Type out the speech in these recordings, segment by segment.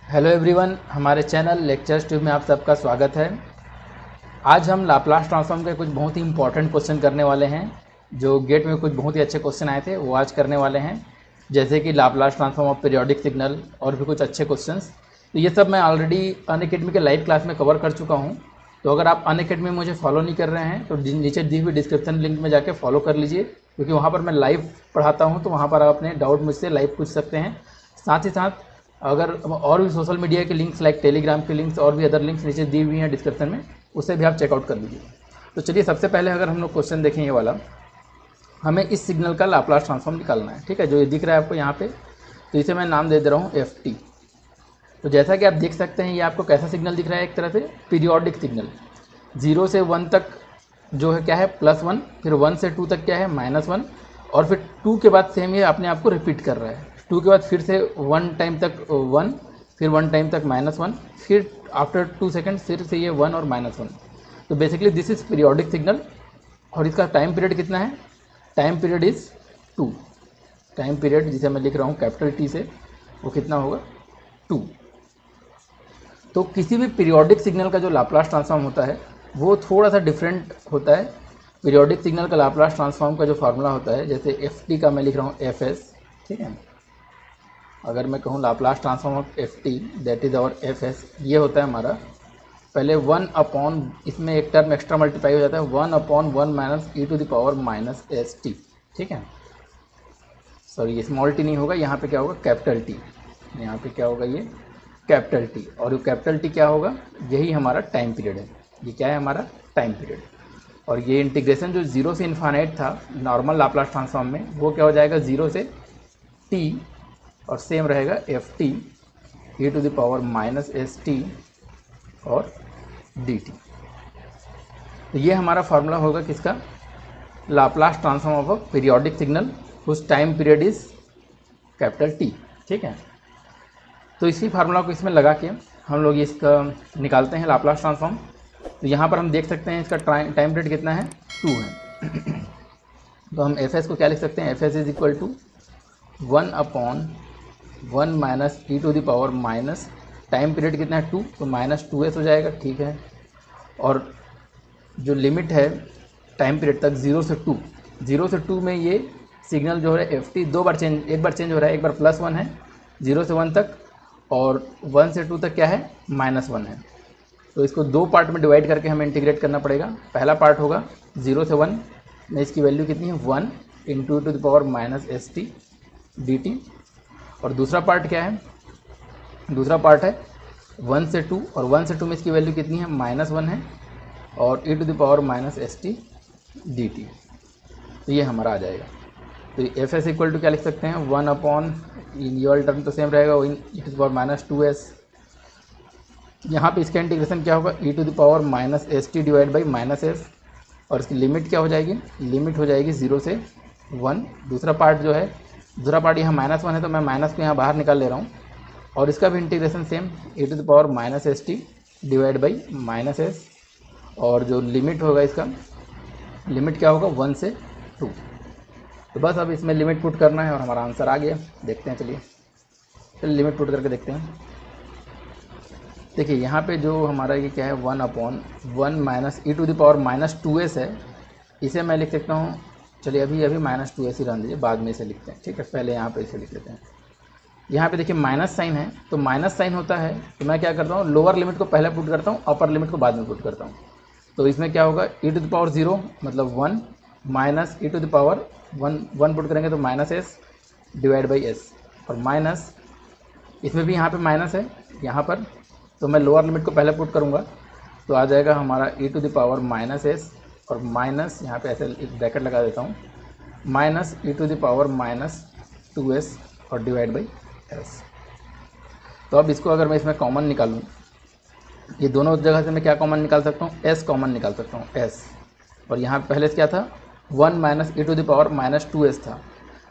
Hello everyone, हमारे channel lectures tube में आप सबका स्वागत है। आज हम लाप्लास ट्रांसफॉर्म के कुछ बहुत ही इंपॉर्टेंट क्वेश्चन करने वाले हैं। जो गेट में कुछ बहुत ही अच्छे क्वेश्चन आए थे वो आज करने वाले हैं, जैसे कि Laplace transform of periodic signal और भी कुछ अच्छे क्वेश्चंस। तो ये सब मैं ऑलरेडी अनअकैडमी के लाइव क्लास में कवर कर चुका हूँ। तो अगर आप अनअकैडमी में मुझे फॉलो नहीं कर रहे हैं तो नीचे दी हुई डिस्क्रिप्शन लिंक में जाके फॉलो कर लीजिए, क्योंकि वहाँ पर मैं लाइव पढ़ाता हूँ। तो वहाँ पर आप अपने डाउट मुझसे लाइव पूछ सकते हैं। साथ ही साथ अगर और भी सोशल मीडिया के लिंक्स लाइक टेलीग्राम के लिंक्स और भी अदर लिंक्स नीचे दी हुई हैं डिस्क्रिप्शन में, उसे भी आप चेकआउट कर लीजिए। तो चलिए, सबसे पहले अगर हम लोग क्वेश्चन देखें ये वाला, हमें इस सिग्नल का लाप्लास ट्रांसफॉर्म निकालना है। ठीक है, जो ये दिख रहा है आपको यहाँ पे, तो इसे मैं नाम दे रहा हूँ ft। तो जैसा कि आप देख सकते हैं, ये आपको कैसा सिग्नल दिख रहा है, एक तरह से पीरियोडिक सिग्नल। 0 से 1 तक जो है क्या है +1, फिर 1 से 2 तक क्या है -1, और फिर 2 के बाद सेम ये अपने आप को रिपीट कर रहा है। 2 के बाद फिर से 1 टाइम तक 1, फिर 1 टाइम तक -1, फिर आफ्टर 2 सेकेंड फिर से ये 1 और -1। तो basically this is periodic signal. और इसका टाइम पीरियड कितना है? Time period is 2। Time period जिसे मैं लिख रहा हूँ कैपिटल T से, वो कितना होगा? 2। तो किसी भी पीरियोडिक सिग्नल का जो लाप्लास ट्रांसफॉर्म होता है वो थोड़ा सा डिफरेंट होता है। पीरियोडिक सिग्नल का लाप्लास ट्रांसफॉर्म का जो फार्मूला होता है, जैसे ft का मैं लिख रहा हूँ fs। ठीक है, अगर मैं कहूँ Laplace transform of ft that is our fs, ये होता है हमारा पहले 1 अपॉन, इसमें एक टर्म एक्स्ट्रा मल्टीप्लाई हो जाता है, 1/1 - e⁻⁻ st। ठीक है, सॉरी ये स्मॉल टी नहीं होगा, यहाँ पे क्या होगा? Capital T। यहाँ पे क्या होगा? ये कैपिटल T। और ये कैपिटल T क्या होगा? यही हमारा टाइम पीरियड है। ये क्या है? हमारा टाइम पीरियड। और ये इंटीग्रेशन जो 0 से इन्फानाइट था नॉर्मल लाप्लास ट्रांसफॉर्म में, वो क्या हो जाएगा? 0 से t, और सेम रहेगा ft e⁻⁻st और dt। तो ये हमारा फार्मूला होगा किसका? Laplace transform of a periodic signal whose time period is capital T। ठीक है, तो इसी फार्मूला को इसमें लगा के हम लोग इसका निकालते हैं लाप्लास ट्रांसफॉर्म। तो यहाँ पर हम देख सकते हैं इसका टाइम पीरियड कितना है? 2 है। तो हम fs को क्या लिख सकते हैं? fs is equal to 1/1 - e⁻, time period कितना है? 2, तो -2s हो जाएगा। ठीक है, और जो लिमिट है टाइम पीरियड तक 0 से 2 में ये सिग्नल जो है ft एक बार चेंज हो रहा है। एक बार +1 है 0 से 1 तक, और 1 से 2 तक क्या है? -1 है। तो इसको 2 पार्ट में डिवाइड करके हमें इंटीग्रेट करना पड़ेगा। पहला पार्ट होगा 0 से 1 में इसकी वैल्यू कितनी है? 1 × (-st dt। और दूसरा पार्ट क्या है? दूसरा पार्ट है 1 से 2, और 1 से 2 में इसकी वैल्यू कितनी है? -1 है, और e⁻⁻st dt। तो ये हमारा आ जाएगा। तो fs इक्वल टू क्या लिख सकते हैं? 1 अपॉन, ये वाला टर्म तो सेम रहेगा, e⁻⁻2s। यहाँ पे इसका इंटीग्रेशन क्या होगा? e⁻⁻st डिवाइड बाई -s, और इसकी लिमिट क्या हो जाएगी? लिमिट हो जाएगी 0 से 1। दूसरा पार्ट जो है, दूसरा पार्ट यहाँ -1 है, तो मैं माइनस को यहाँ बाहर निकाल ले रहा हूँ, और इसका भी integration same e⁻⁻st divide by -s, और जो लिमिट होगा इसका, लिमिट क्या होगा? 1 से 2। तो बस अब इसमें लिमिट पुट करना है और हमारा आंसर आ गया। देखते हैं, चलिए लिमिट पुट करके देखते हैं। देखिए यहाँ पे जो हमारा ये क्या है? 1/1 - e⁻⁻2s है। इसे मैं लिख सकता हूँ, चलिए अभी -2s ही रहने दीजिए, बाद में इसे लिखते हैं। ठीक है, पहले यहाँ पे इसे लिख लेते हैं। यहाँ पे देखिए माइनस साइन है, तो माइनस साइन होता है तो मैं क्या करता हूँ? लोअर लिमिट को पहले पुट करता हूँ, अपर लिमिट को बाद में पुट करता हूँ। तो इसमें क्या होगा? e⁻0 मतलब 1 माइनस e⁻1 पुट करेंगे तो -s डिवाइड बाई s, और माइनस इसमें भी यहाँ पे माइनस है यहाँ पर, तो मैं लोअर लिमिट को पहले पुट करूँगा, तो आ जाएगा हमारा e⁻−s, और माइनस यहाँ पे ऐसे एक ब्रैकेट लगा देता हूँ, माइनस e⁻−2s और डिवाइड बाई s। तो अब इसको अगर मैं इसमें कॉमन निकालूँ, ये दोनों जगह से मैं क्या कॉमन निकाल सकता हूँ? s कॉमन निकाल सकता हूँ, s। और यहाँ पहले से क्या था? 1 - e⁻−2s था,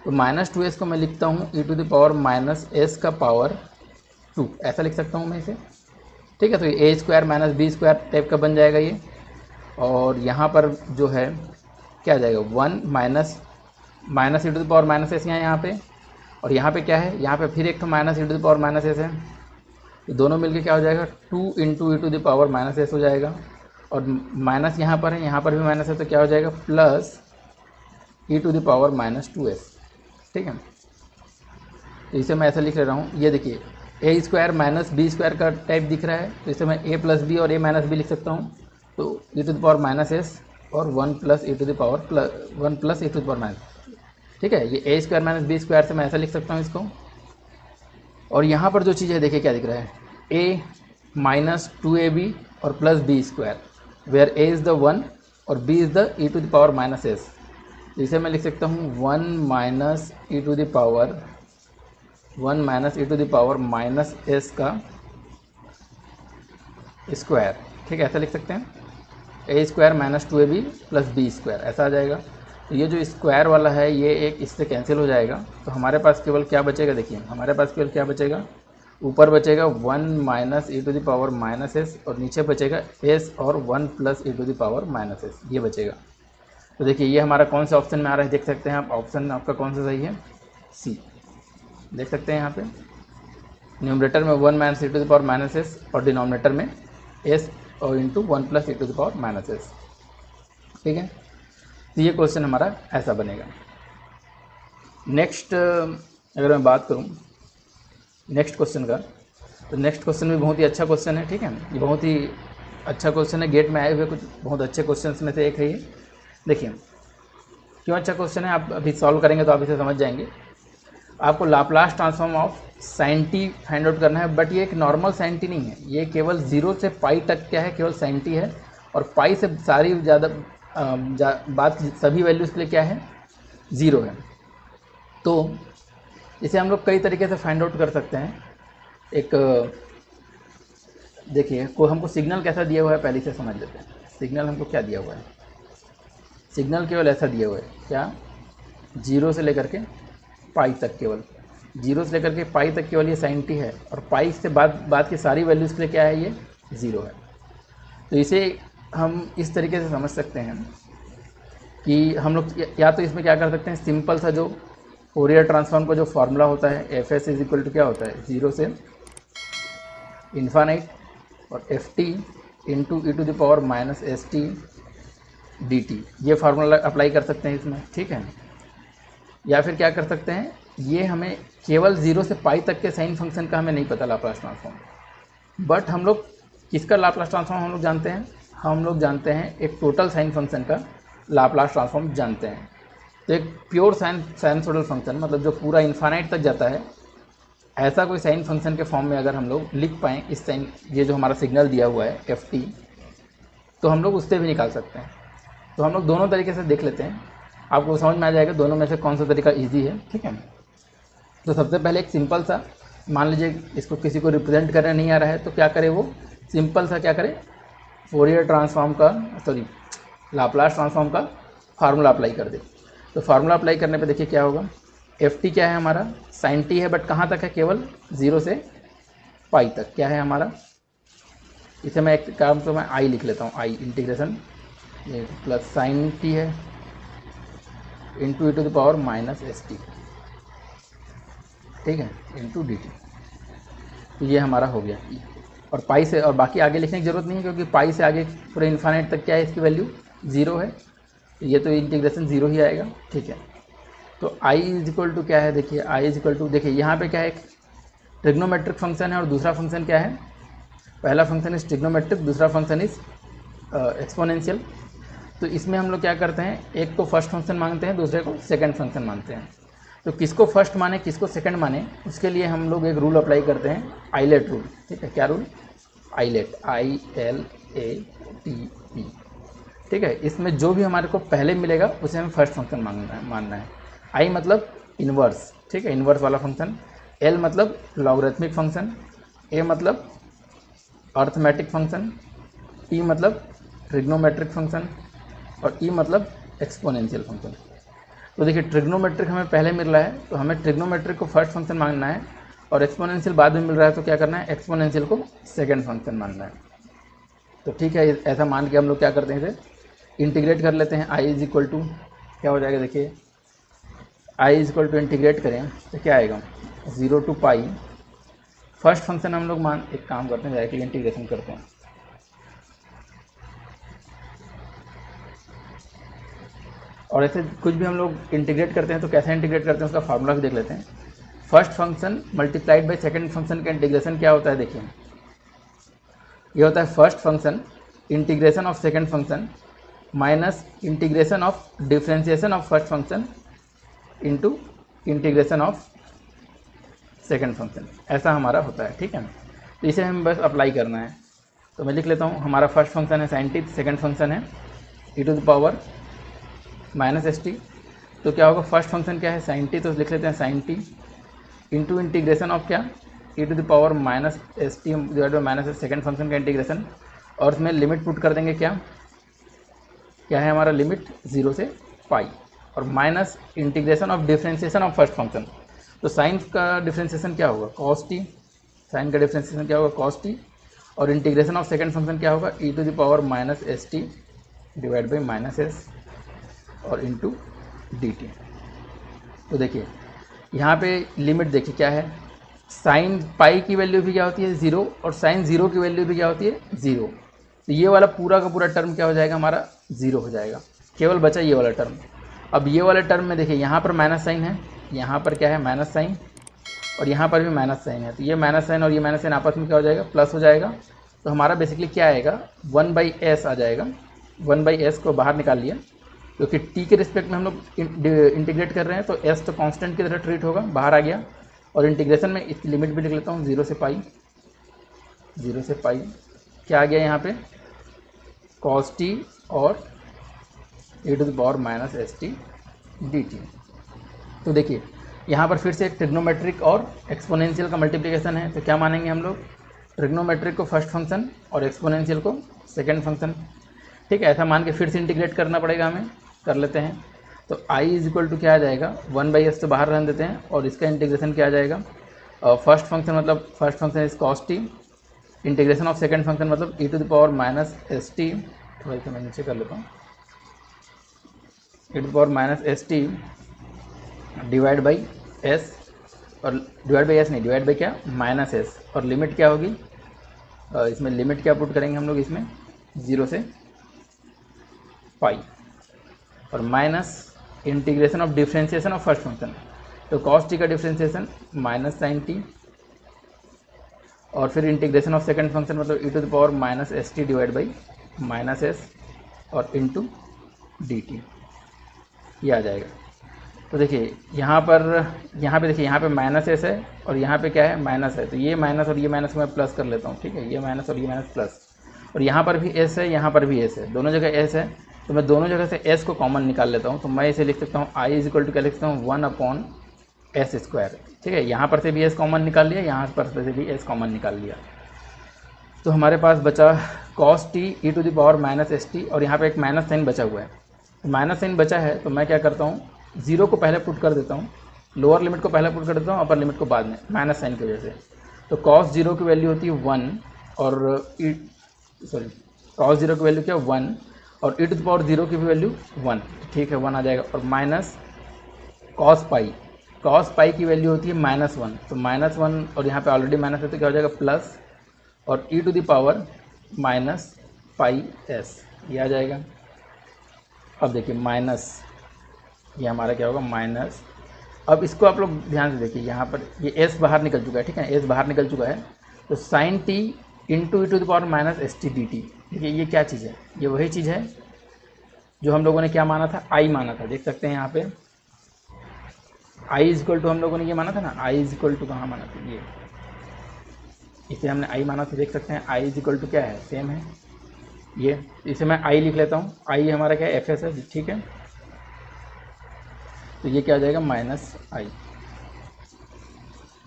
तो -2s को मैं लिखता हूँ e⁻−s का पावर 2, ऐसा लिख सकता हूँ मैं इसे। ठीक है, तो ये a² - b² टाइप का बन जाएगा ये। और यहाँ पर जो है क्या आ जाएगा? 1 माइनस e⁻−s यहाँ पे, और यहाँ पे क्या है? यहाँ पे फिर एक तो -e⁻−s है, तो दोनों मिलके क्या हो जाएगा 2 into E to the power minus S हो जाएगा, और माइनस यहाँ पर है, यहाँ पर भी माइनस है, तो क्या हो जाएगा plus E to the power minus 2s। ठीक है, तो इसे मैं ऐसा लिख ले रहा हूँ, ये देखिए ए स्क्वायर माइनस बी स्क्वायर का टाइप दिख रहा है, तो इसे मैं ए प्लस बी और ए माइनस बी लिख सकता हूँ। तो e to the power minus S और 1 plus E to the power one plus E to the power minus. ठीक है, ये a square minus b square से मैं ऐसा लिख सकता हूँ इसको। और यहाँ पर जो चीज़ है देखिए क्या दिख रहा है, ए माइनस 2ab और plus b square, where a is the 1 और b is the e to the power minus s. इसे मैं लिख सकता हूँ 1 minus E to the power minus s का स्क्वायर। ठीक है, ऐसा लिख सकते हैं, a square minus 2ab plus b square, ऐसा आ जाएगा। तो ये जो स्क्वायर वाला है ये एक इससे कैंसिल हो जाएगा, तो हमारे पास केवल क्या बचेगा, देखिए हमारे पास केवल क्या बचेगा, ऊपर बचेगा 1 minus E to the power minus S और नीचे बचेगा एस और 1 plus E to the power minus S, ये बचेगा। तो देखिए ये हमारा कौन से ऑप्शन में आ रहा है, देख सकते हैं आप, ऑप्शन आपका कौन सा सही है, सी। देख सकते हैं यहाँ पे न्यूमरेटर में 1 minus E to the power minus S और डिनोमिनेटर में एस और into 1 plus E to the power minus S. ठीक है, तो ये क्वेश्चन हमारा ऐसा बनेगा। नेक्स्ट अगर मैं बात करूँ नेक्स्ट क्वेश्चन का, तो नेक्स्ट क्वेश्चन भी बहुत ही अच्छा क्वेश्चन है। ठीक है, ये बहुत ही अच्छा क्वेश्चन है, गेट में आए हुए कुछ बहुत अच्छे क्वेश्चन में से एक है ये। देखिए क्यों अच्छा क्वेश्चन है, आप अभी सॉल्व करेंगे तो आप इसे समझ जाएंगे। आपको Laplace transform of sine T find out करना है, बट ये एक नॉर्मल साइन टी नहीं है, ये केवल 0 से पाई तक क्या है, केवल साइन टी है, और पाई से सारी ज़्यादा बात सभी वैल्यूज़ के लिए क्या है, 0 है। तो इसे हम लोग कई तरीके से फाइंड आउट कर सकते हैं। एक देखिए को हमको सिग्नल कैसा दिया हुआ है पहले से समझ लेते हैं। सिग्नल हमको क्या दिया हुआ है, सिग्नल केवल ऐसा दिया हुआ है, क्या 0 से लेकर के पाई तक, केवल 0 से लेकर के पाई तक केवल ये साइन टी है, और पाई से बाद की सारी वैल्यूज़ के लिए क्या है, ये 0 है। तो इसे हम इस तरीके से समझ सकते हैं कि हम लोग या तो इसमें क्या कर सकते हैं, सिंपल सा जो फोरियर ट्रांसफॉर्म का जो फार्मूला होता है, F S is equal to क्या होता है, 0 से इन्फानाइट और F T into E to the power minus S T D T, ये फार्मूला अप्लाई कर सकते हैं इसमें। ठीक है, या फिर क्या कर सकते हैं, ये हमें केवल 0 से पाई तक के साइन फंक्शन का हमें नहीं पता लाप्लास ट्रांसफॉर्म, बट हम लोग किसका लाप्लास ट्रांसफॉर्म हम लोग जानते हैं, हम लोग जानते हैं एक टोटल साइन फंक्शन का लाप्लास ट्रांसफॉर्म जानते हैं। तो एक प्योर साइनसोइडल फंक्शन, मतलब जो पूरा इन्फानाइट तक जाता है, ऐसा कोई साइन फंक्शन के फॉर्म में अगर हम लोग लिख पाएँ इस साइन, ये जो हमारा सिग्नल दिया हुआ है एफ टी, तो हम लोग उससे भी निकाल सकते हैं। तो हम लोग दोनों तरीके से देख लेते हैं, आपको समझ में आ जाएगा दोनों में से कौन सा तरीका ईजी है। ठीक है, तो सबसे पहले एक सिंपल सा, मान लीजिए इसको किसी को रिप्रेजेंट करने नहीं आ रहा है, तो क्या करे, वो सिंपल सा क्या करे, फोरियर ट्रांसफॉर्म का लाप्लास ट्रांसफॉर्म का फार्मूला अप्लाई कर दे। तो फार्मूला अप्लाई करने पे देखिए क्या होगा, एफ टी क्या है हमारा, साइन टी है, बट कहाँ तक है, केवल 0 से पाई तक क्या है हमारा। इसे मैं एक काम तो मैं आई लिख लेता हूँ, आई इंटीग्रेशन ये प्लस साइन टी है into E to the power minus S T, ठीक है, इंटू डी टी। तो ये हमारा हो गया, और पाई से, और बाकी आगे लिखने की ज़रूरत नहीं है क्योंकि पाई से आगे पूरे इन्फानाइट तक क्या है, इसकी वैल्यू 0 है, ये तो इंटीग्रेशन 0 ही आएगा। ठीक है, तो आई इज इक्वल टू क्या है, देखिए आई इज इक्वल टू, देखिए यहाँ पे क्या है, एक ट्रिग्नोमेट्रिक फंक्शन है और दूसरा फंक्शन क्या है, पहला फंक्शन इज ट्रिग्नोमेट्रिक, दूसरा फंक्शन इज एक्सपोनेंशियल। तो इसमें हम लोग क्या करते हैं, एक को फर्स्ट फंक्शन मानते हैं, दूसरे को सेकंड फंक्शन मानते हैं। तो किसको फर्स्ट माने किसको सेकंड माने, उसके लिए हम लोग एक रूल अप्लाई करते हैं, आइलेट रूल। ठीक है, क्या रूल, आइलेट, ILATE। ठीक है, इसमें जो भी हमारे को पहले मिलेगा उसे हमें फर्स्ट फंक्शन मानना है। आई मतलब इन्वर्स, ठीक है, इन्वर्स वाला फंक्शन, एल मतलब लॉगरिथमिक फंक्शन, ए मतलब अर्थमेटिक फंक्शन, टी मतलब ट्रिग्नोमेट्रिक फंक्शन, और ई मतलब एक्सपोनेंशियल फंक्शन। तो देखिए ट्रिग्नोमेट्रिक हमें पहले मिल रहा है, तो हमें ट्रिग्नोमेट्रिक को फर्स्ट फंक्शन मानना है, और एक्सपोनेंशियल बाद में मिल रहा है, तो क्या करना है, एक्सपोनेंशियल को सेकंड फंक्शन मानना है। तो ठीक है, ऐसा मान के हम लोग क्या करते हैं, इसे इंटीग्रेट कर लेते हैं। आई इज इक्वल टू क्या हो जाएगा, देखिए आई इज इक्वल टू इंटीग्रेट करें तो क्या आएगा, 0 टू पाई फर्स्ट फंक्शन हम लोग एक काम करते हैं, डायरेक्टली इंटीग्रेशन करते हैं। और ऐसे कुछ भी हम लोग इंटीग्रेट करते हैं तो कैसे इंटीग्रेट करते हैं उसका फार्मूला भी देख लेते हैं। First function multiplied by second function का इंटीग्रेशन क्या होता है, देखिए ये होता है first function integration of second function minus integration of differentiation of first function into integration of second function, ऐसा हमारा होता है। ठीक है, तो इसे हम बस अप्लाई करना है। तो मैं लिख लेता हूँ, हमारा फर्स्ट फंक्शन है sin t, सेकंड फंक्शन है e⁻ -st। तो क्या होगा, फर्स्ट फंक्शन क्या है sin t, तो लिख लेते हैं sin t into integration of क्या e⁻ -st divide by minus second function का इंटीग्रेशन, और उसमें लिमिट पुट कर देंगे, क्या है हमारा लिमिट 0 से पाई, और minus integration of differentiation of first function. तो साइन का डिफरेंशिएशन क्या होगा cos t, साइन का डिफरेंशिएशन क्या होगा cos t, और इंटीग्रेशन ऑफ सेकंड फंक्शन क्या होगा e⁻ -st divide by -s और इंटू dt। तो देखिए यहाँ पे लिमिट देखिए क्या है, साइन पाई की वैल्यू भी क्या होती है 0, और साइन 0 की वैल्यू भी क्या होती है 0। तो ये वाला पूरा का पूरा टर्म क्या हो जाएगा, हमारा 0 हो जाएगा, केवल बचा ये वाला टर्म। अब ये वाले टर्म में देखिए यहाँ पर माइनस साइन है, यहाँ पर क्या है माइनस साइन, और यहाँ पर भी माइनस साइन है। तो ये माइनस साइन और ये माइनस साइन आपस में क्या हो जाएगा, प्लस हो जाएगा। तो हमारा बेसिकली क्या आएगा 1/s आ जाएगा, 1/s को बाहर निकाल लिया, क्योंकि t के रिस्पेक्ट में हम लोग इंटीग्रेट कर रहे हैं, तो s तो कांस्टेंट की तरह ट्रीट होगा, बाहर आ गया। और इंटीग्रेशन में इसकी लिमिट भी लिख लेता हूँ 0 से पाई, 0 से पाई क्या आ गया यहाँ पे cos t और e⁻ -st dt। तो देखिए यहाँ पर फिर से एक ट्रिग्नोमेट्रिक और एक्सपोनेंशियल का मल्टीप्लिकेशन है। तो क्या मानेंगे हम लोग, ट्रिग्नोमेट्रिक को फर्स्ट फंक्शन और एक्सपोनेंशियल को सेकंड फंक्शन। ठीक है, ऐसा मान के फिर से इंटीग्रेट करना पड़ेगा हमें, कर लेते हैं। तो i = क्या आ जाएगा 1/s तो बाहर रहने देते हैं, और इसका इंटीग्रेशन क्या आ जाएगा, फर्स्ट फंक्शन मतलब first function is cos t, integration of second function मतलब e⁻ -st, थोड़ा सा मैं नीचे कर लेता हूँ, e⁻ -st divide by s, और डिवाइड बाई s नहीं, डिवाइड बाई क्या -s, और लिमिट क्या होगी, इसमें लिमिट क्या पुट करेंगे हम लोग, इसमें 0 से पाई, और minus integration of differentiation of first function. तो cos t का डिफरेंशिएशन -sin t, और फिर इंटीग्रेशन ऑफ सेकंड फंक्शन मतलब e⁻ -st divide by -s और इंटू dt, ये आ जाएगा। तो देखिए यहाँ पे देखिए यहाँ पे -s है और यहाँ पे क्या है माइनस है, तो ये माइनस और ये माइनस को मैं प्लस कर लेता हूँ। ठीक है, ये माइनस और ये माइनस प्लस, और यहाँ पर भी s है, यहाँ पर भी s है, दोनों जगह s है। तो मैं दोनों जगह से s को कॉमन निकाल लेता हूँ। तो मैं इसे लिख सकता हूँ i = क्या लिख सकता हूँ 1/s²। ठीक है, यहाँ पर से भी s कॉमन निकाल लिया, यहाँ पर से भी s कॉमन निकाल लिया। तो हमारे पास बचा cos t e⁻ -st, और यहाँ पे एक माइनस साइन बचा हुआ है। तो माइनस साइन बचा है तो मैं क्या करता हूँ, 0 को पहले पुट कर देता हूँ, लोअर लिमिट को पहले पुट कर देता हूँ, अपर लिमिट को बाद में, माइनस साइन की वजह से। तो cos 0 की वैल्यू होती है 1, और cos 0 की वैल्यू क्या 1, और e⁻0 की भी वैल्यू 1। ठीक है, 1 आ जाएगा, और माइनस cos पाई की वैल्यू होती है -1, तो -1, और यहाँ पे ऑलरेडी माइनस है तो क्या हो जाएगा प्लस, और e⁻ -πs ये आ जाएगा। अब देखिए माइनस, ये हमारा क्या होगा माइनस। अब इसको आप लोग ध्यान से देखिए, यहाँ पर ये s बाहर निकल चुका है। ठीक है, s बाहर निकल चुका है, तो sin t into e⁻ -st dt। देखिए ये क्या चीज़ है, ये वही चीज़ है जो हम लोगों ने क्या माना था, i माना था। देख सकते हैं यहाँ पे i = हम लोगों ने ये माना था ना, i = कहाँ माना था, ये इसे हमने i माना था। देख सकते हैं i = क्या है, सेम है ये, इसे मैं i लिख लेता हूँ। i हमारा क्या है fs है। ठीक है, तो ये क्या आ जाएगा -i।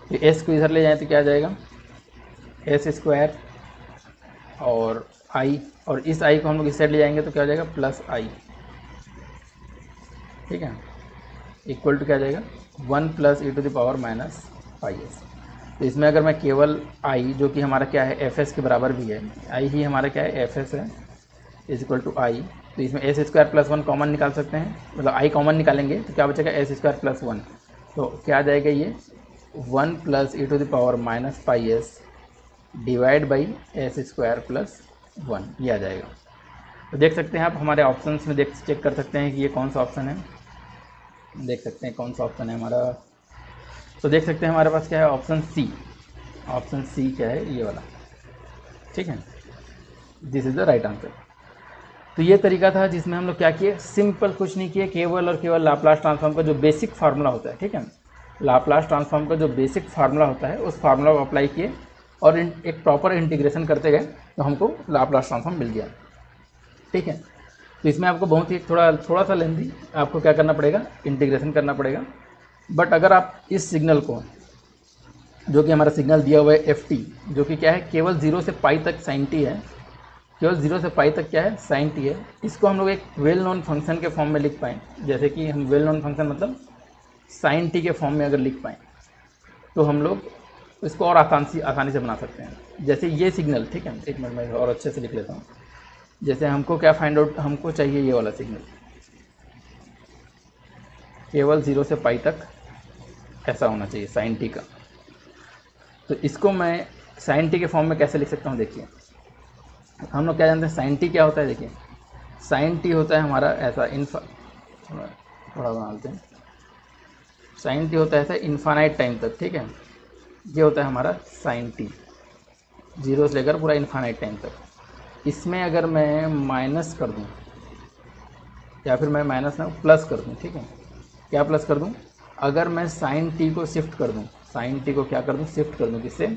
तो s को इधर ले जाएं तो क्या आ जाएगा s² और i, और इस i को हम लोग इस साइड ले जाएंगे तो क्या हो जाएगा +i। ठीक है, इक्वल टू क्या आ जाएगा 1 + e⁻ -πs। तो इसमें अगर मैं केवल i जो कि हमारा क्या है fs के बराबर भी है, i ही हमारा क्या है fs है, = i। तो इसमें s² + 1 कॉमन निकाल सकते हैं, मतलब i कॉमन निकालेंगे तो क्या बचेगा s² + 1। तो क्या आ जाएगा ये 1 plus E to the power minus pi S divide by S square plus 1, ये आ जाएगा। तो देख सकते हैं आप हमारे ऑप्शंस में चेक कर सकते हैं कि ये कौन सा ऑप्शन है। देख सकते हैं कौन सा ऑप्शन है हमारा। तो देख सकते हैं हमारे पास क्या है, ऑप्शन सी। ऑप्शन सी क्या है, ये वाला, ठीक है। This is the right answer. तो ये तरीका था जिसमें हम लोग क्या किए, सिंपल कुछ नहीं किए, केवल और केवल लाप्लास ट्रांसफॉर्म का जो बेसिक फार्मूला होता है, ठीक है, लाप्लास ट्रांसफॉर्म का जो बेसिक फार्मूला होता है उस फार्मूला को अप्लाई किए और एक प्रॉपर इंटीग्रेशन करते गए तो हमको लाप्लास ट्रांसफॉर्म मिल गया, ठीक है। तो इसमें आपको बहुत ही थोड़ा सा लेंथी आपको क्या करना पड़ेगा, इंटीग्रेशन करना पड़ेगा। बट अगर आप इस सिग्नल को, जो कि हमारा सिग्नल दिया हुआ है एफ टी, जो कि क्या है केवल 0 से पाई तक साइन टी है, केवल 0 से पाई तक क्या है साइन टी है, इसको हम लोग एक वेल नोन फंक्शन के फॉर्म में लिख पाएँ। जैसे कि हम वेल नोन फंक्शन मतलब साइन टी के फॉर्म में अगर लिख पाएँ तो हम लोग इसको और आसानी से बना सकते हैं। जैसे ये सिग्नल, ठीक है, एक मिनट में और अच्छे से लिख लेता हूँ। जैसे हमको क्या फाइंड आउट, हमको चाहिए ये वाला सिग्नल केवल 0 से पाई तक ऐसा होना चाहिए साइन टी का। तो इसको मैं साइन टी के फॉर्म में कैसे लिख सकता हूँ, देखिए हम लोग क्या जानते हैं साइन टी क्या होता है। देखिए साइन टी होता है हमारा ऐसा थोड़ा बना लेते हैं। साइन टी होता है ऐसा इन्फानाइट टाइम तक, ठीक है। ये होता है हमारा साइन टी, 0 से लेकर पूरा इन्फानाइट टाइम तक। इसमें अगर मैं माइनस कर दूं या फिर मैं माइनस ना प्लस कर दूं, ठीक है, क्या प्लस कर दूं, अगर मैं साइन टी को शिफ्ट कर दूं, साइन टी को क्या कर दूं, शिफ्ट कर दूं, किससे,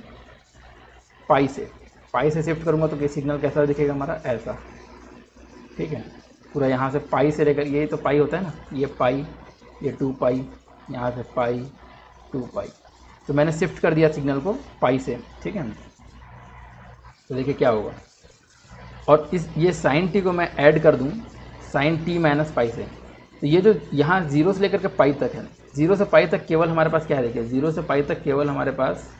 पाई से शिफ्ट करूंगा तो ये सिग्नल कैसा दिखेगा हमारा, ऐसा, ठीक है। पूरा यहाँ से पाई से लेकर, यही तो पाई होता है ना, ये पाई, ये 2 पाई, यहाँ से पाई 2 पाई, तो मैंने शिफ्ट कर दिया सिग्नल को पाई से, ठीक है। तो देखिए क्या होगा, और ये साइन टी को मैं ऐड कर दूं साइन टी माइनस पाई से, तो ये जो यहाँ 0 से लेकर के पाई तक है, 0 से पाई तक केवल हमारे पास क्या है, देखिए 0 से पाई तक केवल हमारे पास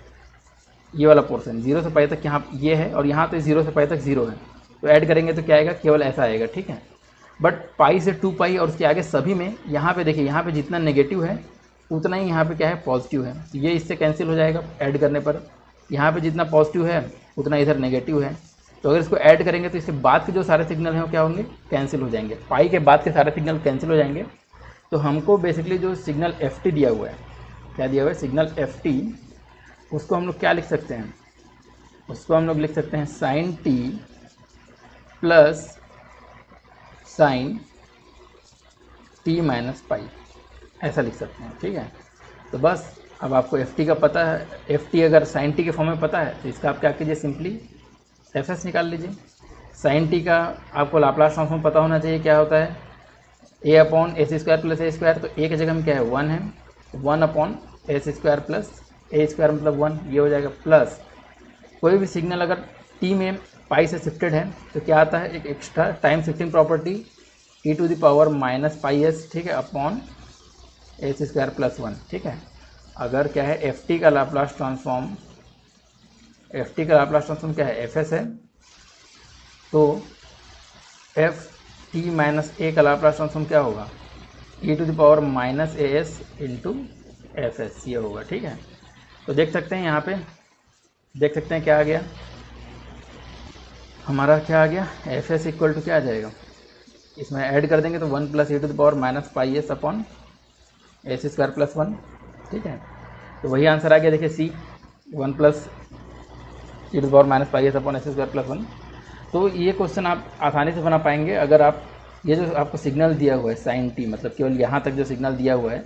ये वाला पोर्शन 0 से पाई तक यहाँ ये है, और यहाँ तो 0 से पाई तक 0 है, तो ऐड करेंगे तो क्या आएगा, केवल ऐसा आएगा, ठीक है। बट पाई से 2 पाई और उसके आगे सभी में यहाँ पे देखिए, यहाँ पे जितना नेगेटिव है उतना ही यहाँ पे क्या है पॉजिटिव है, तो ये इससे कैंसिल हो जाएगा ऐड करने पर। यहाँ पे जितना पॉजिटिव है उतना इधर नेगेटिव है, तो अगर इसको ऐड करेंगे तो इसके बाद के जो सारे सिग्नल हैं वो क्या होंगे, कैंसिल हो जाएंगे। पाई के बाद के सारे सिग्नल कैंसिल हो जाएंगे। तो हमको बेसिकली जो सिग्नल एफ टी दिया हुआ है, क्या दिया हुआ है, सिग्नल एफ टी, उसको हम लोग क्या लिख सकते हैं, उसको हम लोग लिख सकते हैं sine T plus sine T minus pi, ऐसा लिख सकते हैं, ठीक है। तो बस अब आपको एफ टी का पता है, एफ टी अगर साइन टी के फॉर्म में पता है तो इसका आप क्या कीजिए, सिंपली एफ एस निकाल लीजिए। साइन टी का आपको लाप्लास ट्रांसफॉर्म पता होना चाहिए, क्या होता है, ए अपॉन एस स्क्वायर प्लस ए स्क्वायर, तो ए की जगह में क्या है 1 है, 1 अपॉन एस स्क्वायर प्लस ए स्क्वायर मतलब 1, ये हो जाएगा, प्लस कोई भी सिग्नल अगर टी में पाई से शिफ्टेड है तो क्या आता है, एक extra time shifting property E to the power minus pi S, ठीक है, अपॉन एस स्क्वायर प्लस 1, ठीक है। अगर क्या है एफ टी का लाप्लास ट्रांसफॉर्म, एफ टी का लाप्लास ट्रांसफॉर्म क्या है, एफ एस है, तो एफ टी माइनस ए का लाप्लास ट्रांसफॉर्म क्या होगा, e to the power minus a s into f s, ये होगा, ठीक है। तो देख सकते हैं यहाँ पे, देख सकते हैं क्या आ गया हमारा, क्या आ गया, एफ एस इक्वल टू क्या आ जाएगा, इसमें ऐड कर देंगे तो 1 plus E to the power minus pi S upon S square plus 1, ठीक है। तो वही आंसर आ गया, देखिए C, 1 plus E to the power minus pi S upon S square plus 1। तो ये क्वेश्चन आप आसानी से बना पाएंगे अगर आप ये जो आपको सिग्नल दिया हुआ है साइन टी, मतलब केवल यहाँ तक जो सिग्नल दिया हुआ है,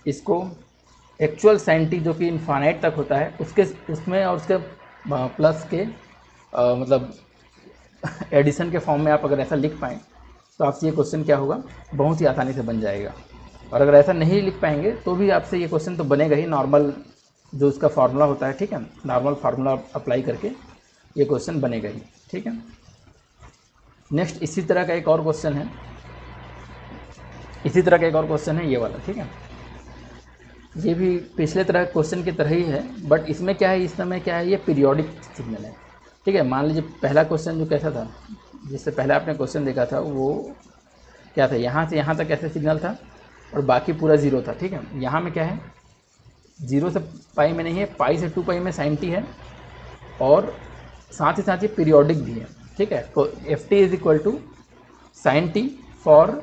इसको एक्चुअल साइन टी जो कि इन्फानाइट तक होता है उसमें और उसके प्लस के मतलब एडिशन के फॉर्म में आप अगर ऐसा लिख पाएँ तो आपसे ये क्वेश्चन क्या होगा, बहुत ही आसानी से बन जाएगा। और अगर ऐसा नहीं लिख पाएंगे तो भी आपसे ये क्वेश्चन तो बनेगा ही, नॉर्मल जो उसका फार्मूला होता है, ठीक है, नॉर्मल फार्मूला अप्लाई करके ये क्वेश्चन बनेगा ही, ठीक है। नेक्स्ट इसी तरह का एक और क्वेश्चन है, इसी तरह का एक और क्वेश्चन है ये वाला, ठीक है। ये भी पिछले तरह क्वेश्चन की तरह ही है, बट इसमें क्या है, इस समय क्या है, ये पीरियोडिक सिग्नल है, ठीक है। मान लीजिए पहला क्वेश्चन जो कैसा था, जिससे पहले आपने क्वेश्चन देखा था वो क्या था, यहाँ से यहाँ तक ऐसे सिग्नल था और बाकी पूरा 0 था, ठीक है। यहाँ में क्या है, 0 से पाई में नहीं है, पाई से 2 पाई में sin t है, और साथ ही पीरियोडिक भी है, ठीक है। तो F T is equal to sine T for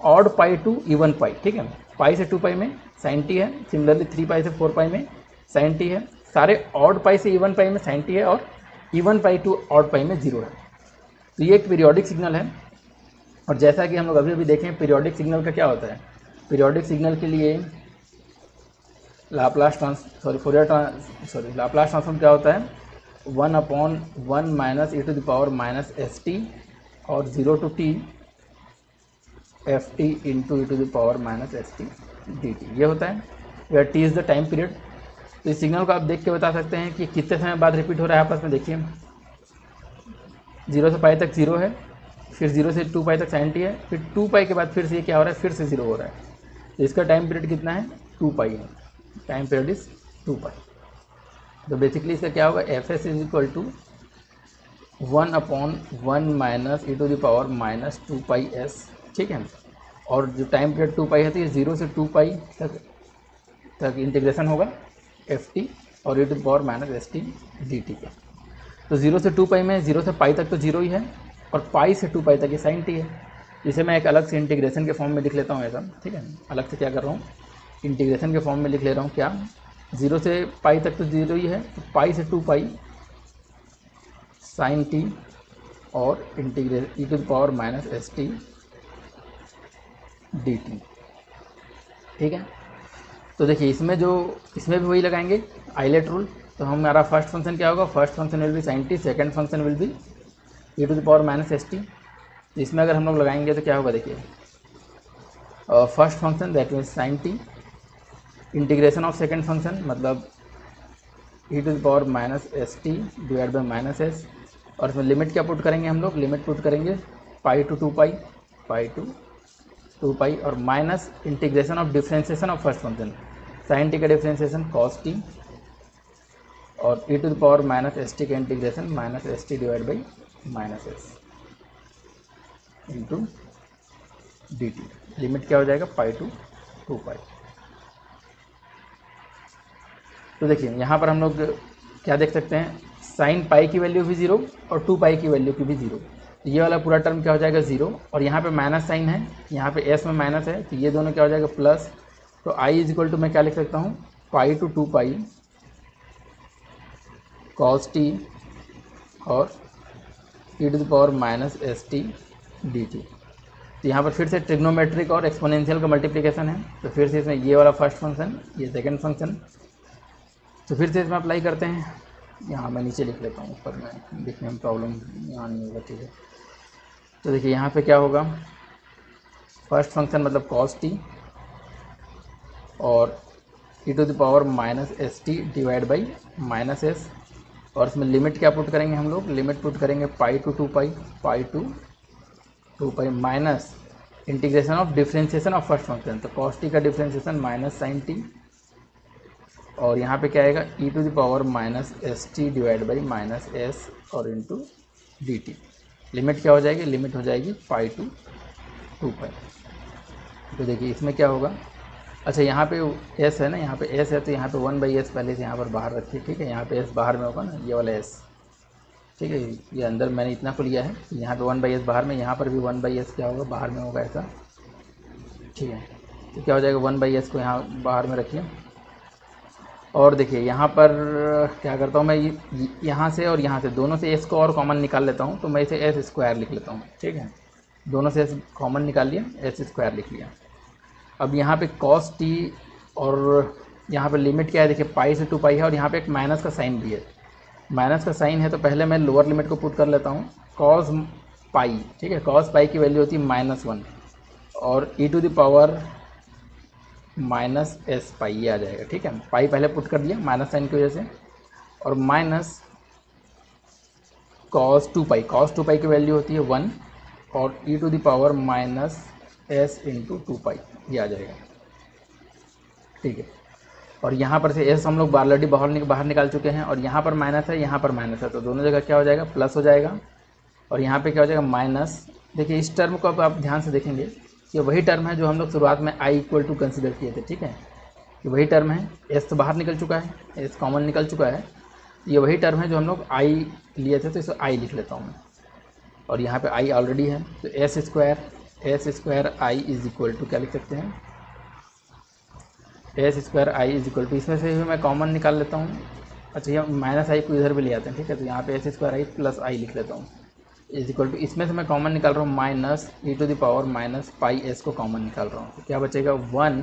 odd pi to even pi, ठीक है। पाई से 2 पाई में साइन टी है, सिमिलरली 3 पाई से 4 पाई में साइन टी है, सारे ऑड पाई से इवन पाई में साइन टी है, और even pi to odd pi में 0 है। तो ये एक पीरियोडिक सिग्नल है, और जैसा कि हम लोग अभी देखें पीरियोडिक सिग्नल का क्या होता है, पीरियोडिक सिग्नल के लिए लाप्लास ट्रांसफॉर्म क्या होता है, 1/1 minus e to the power minus S T और 0 to T F T into E to the power minus S T D T, ये होता है, where T is the time period. तो इस सिग्नल को आप देख के बता सकते हैं कि कितने समय बाद रिपीट हो रहा है आपस में। देखिए 0 से पाई तक 0 है, फिर 0 से 2 पाई तक साइन टी है, फिर 2 पाई के बाद फिर से ये क्या हो रहा है, फिर से 0 हो रहा है। तो इसका टाइम पीरियड कितना है, 2 पाई है, टाइम पीरियड इज 2 पाई। तो बेसिकली इसका क्या होगा, F S is equal to 1/1 minus E to the power minus 2 pi S, ठीक है। और जो टाइम पीरियड 2 पाई है तो ये 0 से 2 पाई तक इंटीग्रेशन होगा एफ टी और e to the power minus S T D t का। तो 0 से 2 पाई में 0 से पाई तक तो 0 ही है, और पाई से 2 पाई तक ये साइन टी है, जिसे मैं एक अलग से इंटीग्रेशन के फॉर्म में लिख लेता हूँ ऐसा, ठीक है। अलग से क्या कर रहा हूँ, इंटीग्रेशन के फॉर्म में लिख ले रहा हूँ, क्या 0 से पाई तक तो 0 ही है, तो पाई से 2 पाई साइन टी और integrate E to the power minus S T D T, ठीक है। तो देखिए इसमें भी वही लगाएंगे आइलेट रूल। तो हमारा फर्स्ट फंक्शन क्या होगा, first function will be sine T, second function will be E to the power minus S T. तो इसमें अगर हम लोग लगाएंगे तो क्या होगा, देखिए first function that means sine t, integration of second function मतलब e to the power minus S t divide by minus S, और इसमें लिमिट क्या पुट करेंगे हम लोग, लिमिट पुट करेंगे pi to 2 pi, pi to 2 pi, और minus integration of differentiation of first function, sine t का डिफ्रेंशिएशन कॉस टी, और e to the power minus S t का integration minus S t divide by minus s into d t. Limit क्या हो जाएगा, पाई to 2 पाई। तो देखिए यहाँ पर हम लोग क्या देख सकते हैं, साइन पाई की वैल्यू भी 0 और 2 पाई की वैल्यू की भी 0। तो ये वाला पूरा टर्म क्या हो जाएगा 0, और यहाँ पे माइनस साइन है, यहाँ पे एस में माइनस है, तो ये दोनों क्या हो जाएगा प्लस। तो आई इज इक्वल टू मैं क्या लिख सकता हूँ, pi to 2 pi cos t और e to the power minus S T D t. तो यहाँ पर फिर से ट्रिग्नोमेट्रिक और एक्सपोनेंशियल का मल्टीप्लिकेशन है, तो फिर से इसमें ये वाला फर्स्ट फंक्शन, ये सेकेंड फंक्शन, तो फिर से इसमें अप्लाई करते हैं। यहाँ मैं नीचे लिख लेता हूँ, ऊपर में लिखने में प्रॉब्लम यहाँ नहीं होगा, ठीक है। तो देखिए यहाँ पे क्या होगा, फर्स्ट फंक्शन मतलब कॉस टी और e to the power minus S t divide by minus S, और इसमें लिमिट क्या पुट करेंगे हम लोग, लिमिट पुट करेंगे pi to 2 pi, pi to 2 pi minus integration of differentiation of first function, तो कॉस टी का डिफ्रेंशिएशन माइनस साइन टी, और यहाँ पे क्या आएगा e to the power minus S t divide by minus S और into d t. Limit क्या हो जाएगी, लिमिट हो जाएगी पाई टू 2 पाई। तो देखिए इसमें क्या होगा, अच्छा यहाँ पे एस है ना, यहाँ पे एस है, तो यहाँ पे 1/s पहले से यहाँ पर बाहर रखिए, ठीक है। यहाँ पे एस बाहर में होगा ना, ये वाला एस, ठीक है। ये अंदर मैंने इतना को लिया है, यहाँ पे 1/s बाहर में, यहाँ पर भी 1/s क्या होगा, बाहर में होगा ऐसा, ठीक है। तो क्या हो जाएगा 1/s को यहाँ बाहर में रखिए, और देखिए यहाँ पर क्या करता हूँ मैं, यहाँ से और यहाँ से दोनों से एस को और कॉमन निकाल लेता हूँ, तो मैं इसे एस स्क्वायर लिख लेता हूँ, ठीक है। दोनों से एस कॉमन निकाल लिया, एस स्क्वायर लिख लिया। अब यहाँ पे कॉस टी और यहाँ पे लिमिट क्या है, देखिए पाई से 2 पाई है, और यहाँ पे एक माइनस का साइन भी है, माइनस का साइन है, तो पहले मैं लोअर लिमिट को पुट कर लेता हूँ, कॉस पाई, ठीक है। कॉस पाई की वैल्यू होती है -1 और e to the power minus s pi, ये आ जाएगा, ठीक है। पाई पहले पुट कर दिया माइनस साइन की वजह से, और minus cos 2 pi, cos 2 pi की वैल्यू होती है 1 और e to the power minus s into 2 pi, ये आ जाएगा, ठीक है। और यहाँ पर से एस हम लोग ऑलरेडी बाहर निकाल चुके हैं, और यहाँ पर माइनस है, यहाँ पर माइनस है, तो दोनों जगह क्या हो जाएगा, प्लस हो जाएगा, और यहाँ पे क्या हो जाएगा माइनस। देखिए इस टर्म को अब आप ध्यान से देखेंगे, ये वही टर्म है जो हम लोग शुरुआत में i इक्वल टू कंसिडर किए थे, ठीक है। ये वही टर्म है, एस तो बाहर निकल चुका है, एस कॉमन निकल चुका है, ये वही टर्म है जो हम लोग आई लिए थे, तो इसे आई लिख लेता हूँ मैं, और यहाँ पे आई ऑलरेडी है, तो S square I is equal to क्या लिख सकते हैं, S square I is equal to, इसमें से भी मैं कॉमन निकाल लेता हूँ। अच्छा, ये माइनस आई को इधर भी ले आते हैं, ठीक है, तो यहाँ पे एस स्क्वायर आई प्लस आई लिख लेता हूँ इज इक्वल टू, इसमें से मैं कॉमन निकाल रहा हूँ minus E to the power minus pi S को कॉमन निकाल रहा हूँ, तो क्या बचेगा 1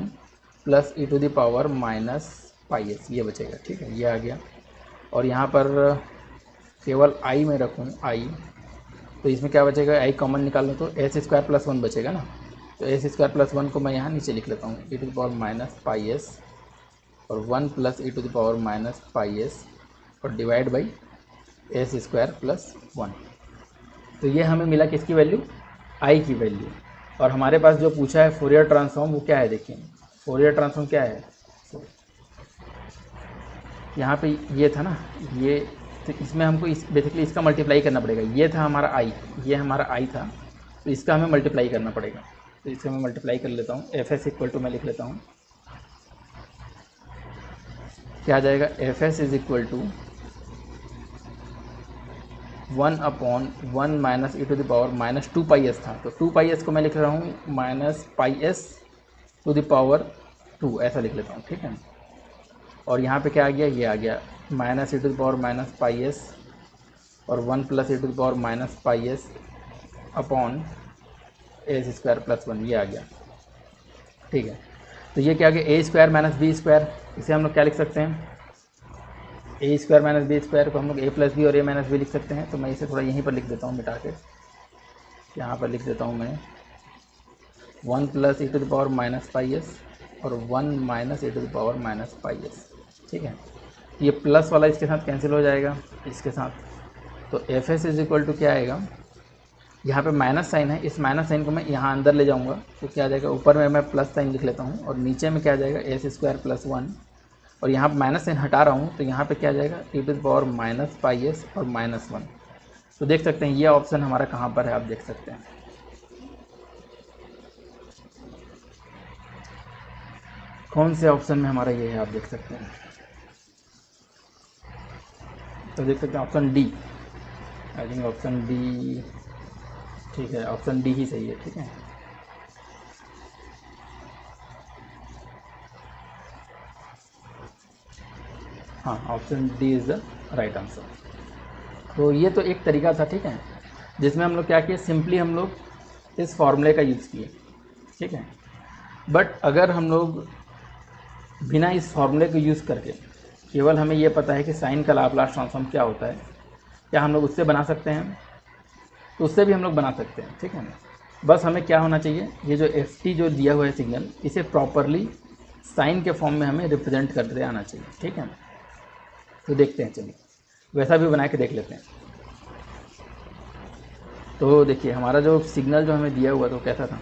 plus E to the power minus pi S, ये बचेगा, ठीक है, ये आ गया। और यहाँ पर केवल आई में रखूँ आई, तो इसमें क्या बचेगा, आई कॉमन निकाल लूँ तो एस स्क्वायर प्लस 1 बचेगा ना, तो एस स्क्वायर प्लस 1 को मैं यहाँ नीचे लिख लेता हूँ, e to the power minus pi s और 1 plus E to the power minus pi s और divide by S square plus 1। तो ये हमें मिला किसकी वैल्यू, आई की वैल्यू। और हमारे पास जो पूछा है फोरियर ट्रांसफॉर्म, वो क्या है देखिए, फोरियर ट्रांसफॉर्म क्या है, यहाँ पे ये था ना, ये तो इसमें हमको बेसिकली इसका मल्टीप्लाई करना पड़ेगा, ये था हमारा आई, ये हमारा आई था, तो इसका हमें मल्टीप्लाई करना पड़ेगा, तो इसका मैं मल्टीप्लाई कर लेता हूँ, एफ एस इक्वल टू मैं लिख लेता हूँ, क्या आ जाएगा, F S is equal to 1/1 minus E to the power minus 2 pi s था, तो 2 पाई एस को मैं लिख रहा हूँ minus pi s to the power 2, ऐसा लिख लेता हूँ, ठीक है। और यहाँ पे क्या आ गया, ये आ गया minus E to the power minus pi s और 1 plus E to the power minus pi S upon S square plus 1, ये आ गया, ठीक है। तो ये क्या आ गया, ए स्क्वायर माइनस बी स्क्वायर, इसे हम लोग क्या लिख सकते हैं, a square minus b square को हम लोग ए प्लस बी और ए माइनस बी लिख सकते हैं। तो मैं इसे थोड़ा यहीं पर लिख देता हूँ मिटा के, यहाँ पर लिख देता हूँ मैं 1 plus E to the power minus pi s और 1 minus E to the power minus pi S, ठीक है। ये प्लस वाला इसके साथ कैंसिल हो जाएगा इसके साथ, तो F S is equal to क्या आएगा, यहाँ पे माइनस साइन है, इस माइनस साइन को मैं यहाँ अंदर ले जाऊँगा, तो क्या आ जाएगा, ऊपर में मैं प्लस साइन लिख लेता हूँ और नीचे में क्या आ जाएगा, एस स्क्वायर प्लस 1, और यहाँ माइनस साइन हटा रहा हूँ, तो यहाँ पे क्या आ जाएगा, e to the power minus pi s और माइनस 1। तो देख सकते हैं ये ऑप्शन हमारा कहाँ पर है, आप देख सकते हैं, कौन से ऑप्शन में हमारा ये है, आप देख सकते हैं। तो देख सकते हैं option D, I think option D, ठीक है, ऑप्शन डी ही सही है, ठीक है। हाँ, option D is the right answer. तो ये तो एक तरीका था, ठीक है, जिसमें हम लोग क्या किए, सिंपली हम लोग इस फॉर्मूले का यूज़ किए, ठीक है। बट अगर हम लोग बिना इस फॉर्मूले को यूज़ करके केवल हमें ये पता है कि साइन का लाप्लास ट्रांसफॉर्म क्या होता है, क्या हम लोग उससे बना सकते हैं, तो उससे भी हम लोग बना सकते हैं, ठीक है ना। बस हमें क्या होना चाहिए, ये जो एफ टी जो दिया हुआ है सिग्नल, इसे प्रॉपरली साइन के फॉर्म में हमें रिप्रेजेंट करते आना चाहिए, ठीक है। तो देखते हैं, चलिए वैसा भी बना के देख लेते हैं। तो देखिए हमारा जो सिग्नल जो हमें दिया हुआ तो कैसा था,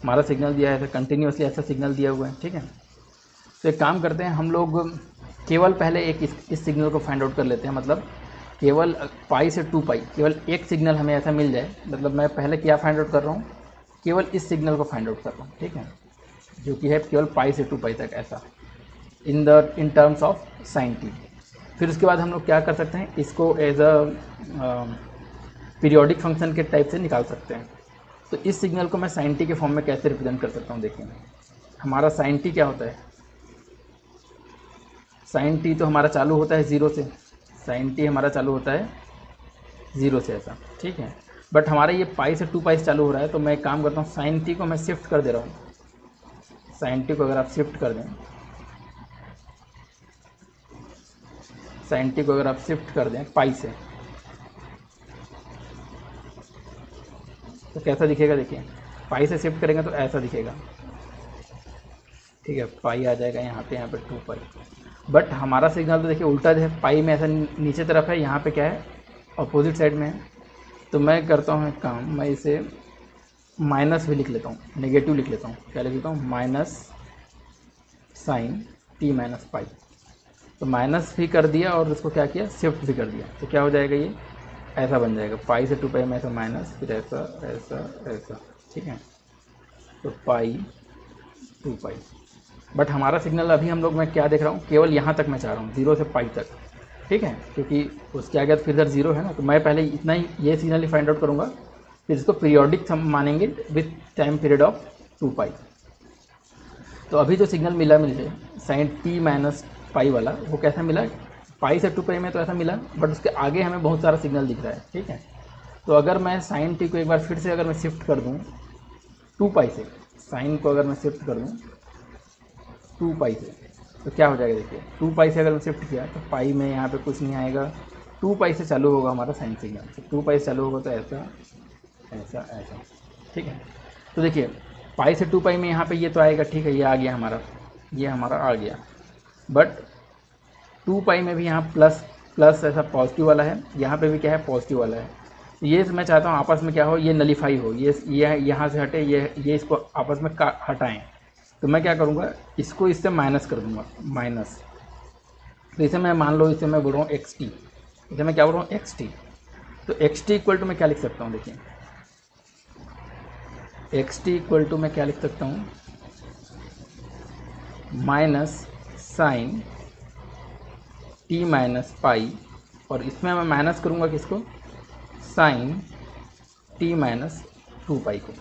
हमारा सिग्नल दिया है ऐसा कंटिन्यूसली, ऐसा सिग्नल दिया हुआ है, ठीक है। तो एक काम करते हैं हम लोग, केवल पहले एक इस सिग्नल को फाइंड आउट कर लेते हैं, मतलब केवल पाई से 2 पाई केवल एक सिग्नल हमें ऐसा मिल जाए, मतलब मैं पहले क्या फाइंड आउट कर रहा हूँ, केवल इस सिग्नल को फाइंड आउट कर रहा हूँ, ठीक है, जो कि है केवल पाई से 2 पाई तक ऐसा in terms of sine T. फिर उसके बाद हम लोग क्या कर सकते हैं, इसको एज अ पीरियोडिक फंक्शन के टाइप से निकाल सकते हैं। तो इस सिग्नल को मैं साइन टी के फॉर्म में कैसे रिप्रेजेंट कर सकता हूँ, देखिए हमारा साइन टी क्या होता है, साइन टी तो हमारा चालू होता है 0 से, साइन टी हमारा चालू होता है 0 से ऐसा, ठीक है। बट हमारा ये पाई से 2 पाई से चालू हो रहा है, तो मैं एक काम करता हूँ, साइन टी को मैं शिफ्ट कर दे रहा हूँ, साइन टी को अगर आप शिफ्ट कर दें, साइन टी को अगर आप शिफ्ट कर दें पाई से, तो कैसा दिखेगा, देखिए पाई से शिफ्ट करेंगे तो ऐसा दिखेगा, ठीक है, पाई आ जाएगा यहाँ पे 2 पाई। बट हमारा सिग्नल तो देखिए उल्टा है, पाई में ऐसा नीचे तरफ है, यहाँ पे क्या है अपोजिट साइड में है। तो मैं करता हूँ एक काम, मैं इसे माइनस भी लिख लेता हूँ, नेगेटिव लिख लेता हूँ, क्या लिख लेता हूँ, minus sine T minus pi. तो माइनस भी कर दिया और उसको क्या किया, शिफ्ट भी कर दिया, तो क्या हो जाएगा, ये ऐसा बन जाएगा, पाई से 2 पाई में ऐसा माइनस, फिर ऐसा ऐसा ऐसा, ठीक है। तो पाई 2 पाई, बट हमारा सिग्नल अभी हम लोग, मैं क्या देख रहा हूँ, केवल यहाँ तक मैं चाह रहा हूँ, 0 से पाई तक, ठीक है, क्योंकि उसके आगे फिर इधर 0 है ना, तो मैं पहले इतना ही ये सिग्नल ही फाइंड आउट करूँगा, फिर इसको पीरियोडिक मानेंगे विथ टाइम पीरियड ऑफ 2 पाई। तो अभी जो सिग्नल मिला मुझे साइन टी माइनस पाई वाला, वो कैसा मिला, पाई से 2 पाई में तो ऐसा मिला, बट उसके आगे हमें बहुत सारा सिग्नल दिख रहा है, ठीक है। तो अगर मैं साइन टी को एक बार फिर से अगर मैं शिफ्ट कर दूँ 2 पाई से, साइन को अगर मैं शिफ्ट कर दूँ 2 पाई से, तो क्या हो जाएगा, देखिए 2 पाई से अगर मैं शिफ्ट किया तो पाई में यहाँ पे कुछ नहीं आएगा, 2 पाई से चालू होगा हमारा साइन सिग्नल, तो 2 पाई से चालू होगा तो ऐसा ऐसा ऐसा, ठीक है। तो देखिए पाई से 2 पाई में यहाँ पे ये तो आएगा, ठीक है, ये आ गया हमारा, ये हमारा आ गया, बट 2 पाई में भी यहाँ प्लस प्लस ऐसा पॉजिटिव वाला है, यहाँ पे भी क्या है, पॉजिटिव वाला है। ये मैं चाहता हूँ आपस में क्या हो, ये नलीफाई हो, ये यहाँ से हटे, ये इसको आपस में हटाएं। तो मैं क्या करूँगा, इसको इससे माइनस कर दूँगा, माइनस। तो इसे मैं मान लो, इसे मैं बोल रहा हूँ एक्स टी, इसे मैं क्या बोल रहा हूँ, एक्स टी। तो एक्स टी इक्वल टू मैं क्या लिख सकता हूँ, देखिए एक्स टी इक्वल टू मैं क्या लिख सकता हूँ, minus sine T minus pi, और इसमें मैं माइनस करूँगा किसको, साइन टी माइनस 2 पाई को।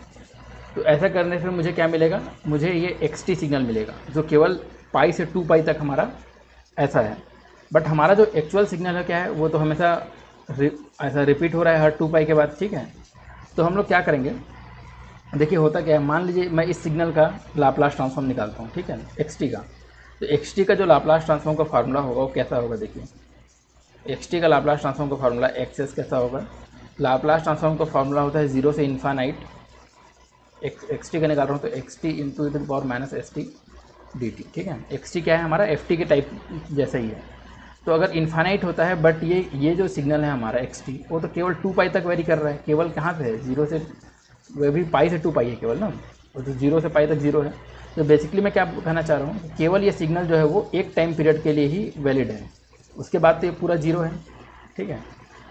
तो ऐसा करने से मुझे क्या मिलेगा, मुझे ये एक्स टी सिग्नल मिलेगा, जो केवल पाई से 2 पाई तक हमारा ऐसा है। बट हमारा जो एक्चुअल सिग्नल है क्या है, वो तो हमेशा ऐसा रिपीट हो रहा है हर 2 पाई के बाद, ठीक है। तो हम लोग क्या करेंगे, देखिए होता क्या है, मान लीजिए मैं इस सिग्नल का लाप्लास ट्रांसफॉर्म निकालता हूँ, ठीक है, एक्स टी का। तो एक्स टी का जो लाप्लास ट्रांसफॉर्म का फार्मूला होगा वो कैसा होगा, देखिए एक्स टी का लाप्लास ट्रांसफॉर्म का फार्मूला एक्स कैसा होगा, लाप्लास ट्रांसफॉर्म का फार्मूला होता है 0 से इन्फानाइट, एक्स टी का निकाल रहा हूँ तो x T into the power minus S T D T, ठीक है। एक्स टी क्या है, हमारा एफ टी के टाइप जैसा ही है। तो अगर इन्फानाइट होता है, बट ये जो सिग्नल है हमारा एक्स टी, वो तो केवल 2 पाई तक वेरी कर रहा है, केवल कहाँ से है, 0 से, वह भी पाई से 2 पाई है केवल ना, वो तो 0 से पाई तक 0 है। तो बेसिकली मैं क्या कहना चाह रहा हूँ, केवल ये सिग्नल जो है वो एक टाइम पीरियड के लिए ही वैलिड है, उसके बाद तो ये पूरा 0 है, ठीक है।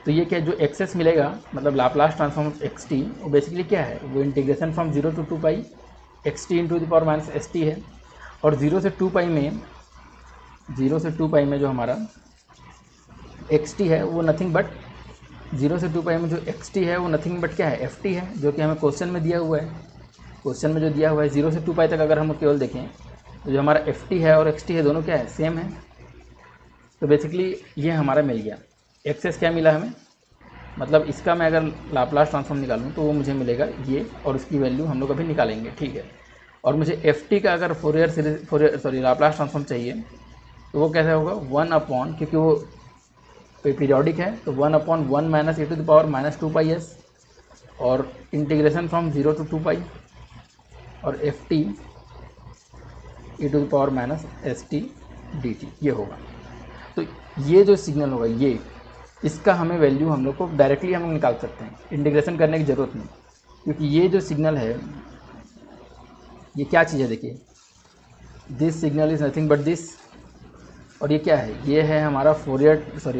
तो ये क्या जो एक्सेस मिलेगा, मतलब लाप्लास ट्रांसफॉर्म एक्स टी, वो बेसिकली क्या है, वो integration from 0 to 2 pi x T into the power minus S T है। और 0 से 2 पाई में जो हमारा एक्स टी है वो नथिंग बट, 0 से 2 पाई में जो एक्स टी है वो नथिंग बट क्या है, एफ टी है, जो कि हमें क्वेश्चन में दिया हुआ है। क्वेश्चन में जो दिया हुआ है 0 से 2 पाई तक अगर हम केवल देखें तो जो हमारा एफ टी है और एक्स टी है दोनों क्या है, सेम है। तो बेसिकली ये हमारा मिल गया, एक्सेस क्या मिला हमें, मतलब इसका मैं अगर लाप्लास ट्रांसफॉर्म निकालूँ तो वो मुझे मिलेगा ये, और उसकी वैल्यू हम लोग अभी निकालेंगे, ठीक है। और मुझे एफ टी का अगर फोरियर लाप्लास ट्रांसफॉर्म चाहिए तो वो कैसे होगा, 1 अपॉन, क्योंकि वो पीरियोडिक है तो 1/1 minus e to the power minus 2 pi s, और इंटीग्रेशन फ्रॉम 0 to 2 पाई, और F t e to the power minus S T D T, ये होगा। तो ये जो सिग्नल होगा, ये इसका हमें वैल्यू हम लोग को डायरेक्टली हम लोग निकाल सकते हैं, इंटीग्रेशन करने की ज़रूरत नहीं, क्योंकि ये जो सिग्नल है ये क्या चीज़ है, देखिए this signal is nothing but this, और ये क्या है, ये है हमारा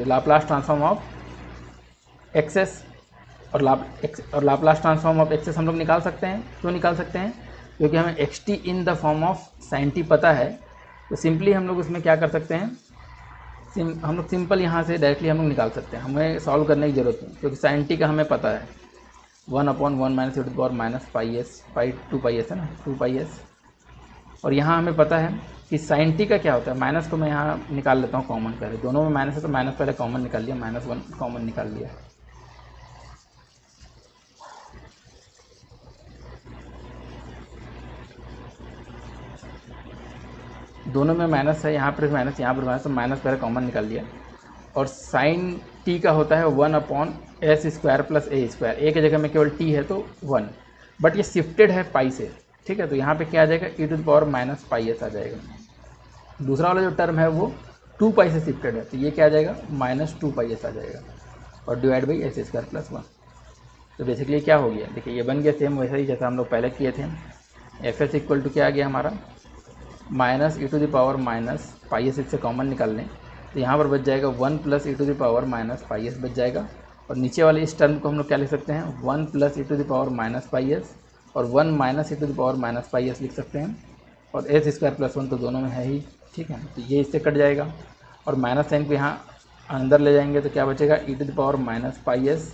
लाप्लास ट्रांसफॉर्म ऑफ एक्सेस, और लाप्लास ट्रांसफॉर्म ऑफ एक्सेस हम लोग निकाल सकते हैं। क्यों निकाल सकते हैं, क्योंकि हमें x T in the form of sine T पता है। तो सिंपली हम लोग उसमें क्या कर सकते हैं, हम लोग सिंपल यहाँ से डायरेक्टली हम लोग निकाल सकते हैं, हमें सॉल्व करने की ज़रूरत नहीं, क्योंकि साइन टी का हमें पता है 1/1 minus e to the power minus pi s, pi 2 pi s है ना, 2 पाई एस। और यहाँ हमें पता है कि साइन टी का क्या होता है, माइनस को मैं यहाँ निकाल लेता हूँ कॉमन, पहले दोनों में माइनस है तो माइनस पहले कॉमन निकाल लिया, -1 कॉमन निकाल लिया। दोनों में माइनस है, यहाँ पर माइनस, यहाँ पर माइनस, तो माइनस पहले कॉमन निकाल लिया। और साइन टी का होता है 1/s² प्लस a², ए की जगह में केवल t है तो 1, बट ये शिफ्टेड है पाई से, ठीक है। तो यहाँ पे क्या आ जाएगा, e to the power minus pi s आ जाएगा। दूसरा वाला जो टर्म है वो 2 पाई से शिफ्टेड है, तो ये क्या आ जाएगा, -2 पाई एस आ जाएगा, और डिवाइड बाई s² प्लस 1। तो बेसिकली क्या हो गया, देखिए ये बन गया सेम वैसा ही जैसा हम लोग पहले किए थे। एफ एस इक्वल टू क्या आ गया हमारा, -e to the power minus pi s, इससे कॉमन निकाल लें तो यहाँ पर बच जाएगा 1 + e to the power minus pi s बच जाएगा, और नीचे वाले इस टर्म को हम लोग क्या लिख सकते हैं, 1 plus E to the power minus pi s और 1 minus E to the power minus pi s लिख सकते हैं। और एस स्क्वायर प्लस 1 तो दोनों में है ही, ठीक है, तो ये इससे कट जाएगा और माइनस साइन को यहाँ अंदर ले जाएंगे तो क्या बचेगा, e to the power minus pi s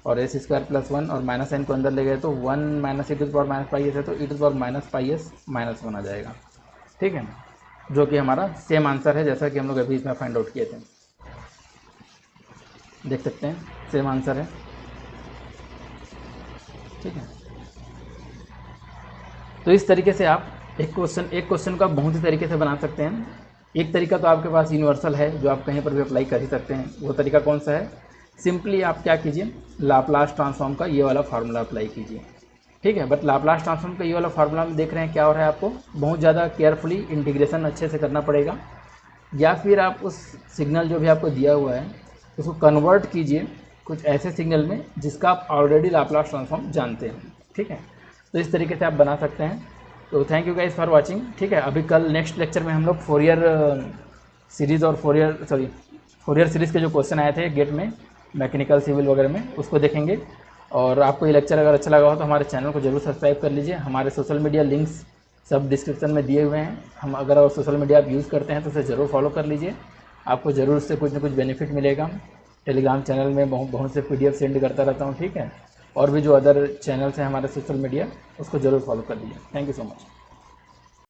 और एस स्क्वायर प्लस 1 और माइनस साइन को अंदर ले गए तो 1 minus E to the power minus pi s है तो e to the power minus pi s minus 1 आ जाएगा, ठीक है, जो कि हमारा सेम आंसर है जैसा कि हम लोग अभी इसमें फाइंड आउट किए थे। देख सकते हैं सेम आंसर है, ठीक है। तो इस तरीके से आप एक क्वेश्चन को आप बहुत ही तरीके से बना सकते हैं। एक तरीका तो आपके पास यूनिवर्सल है जो आप कहीं पर भी अप्लाई कर ही सकते हैं। वो तरीका कौन सा है, सिंपली आप क्या कीजिए, लाप्लास ट्रांसफॉर्म का ये वाला फार्मूला अप्लाई कीजिए, ठीक है। बट लाप्लास ट्रांसफॉर्म का ये वाला फार्मूला में देख रहे हैं क्या हो रहा है, आपको बहुत ज़्यादा केयरफुली इंटीग्रेशन अच्छे से करना पड़ेगा, या फिर आप उस सिग्नल जो भी आपको दिया हुआ है उसको कन्वर्ट कीजिए कुछ ऐसे सिग्नल में जिसका आप ऑलरेडी लाप्लास ट्रांसफॉर्म जानते हैं, ठीक है। तो इस तरीके से आप बना सकते हैं। तो thank you guys for watching, ठीक है। अभी कल नेक्स्ट लेक्चर में हम लोग फोरियर सीरीज़ और फोरियर सीरीज़ के जो क्वेश्चन आए थे गेट में, मैकेनिकल, सिविल वगैरह में, उसको देखेंगे। और आपको ये लेक्चर अगर अच्छा लगा हो तो हमारे चैनल को जरूर सब्सक्राइब कर लीजिए। हमारे सोशल मीडिया लिंक्स सब डिस्क्रिप्शन में दिए हुए हैं। हम अगर सोशल मीडिया आप यूज़ करते हैं तो उसे ज़रूर फॉलो कर लीजिए, आपको ज़रूर उससे कुछ ना कुछ बेनिफिट मिलेगा। टेलीग्राम चैनल में बहुत से PDF सेंड करता रहता हूँ, ठीक है। और भी जो अदर चैनल्स हैं हमारे सोशल मीडिया, उसको ज़रूर फॉलो कर लीजिए। Thank you so much.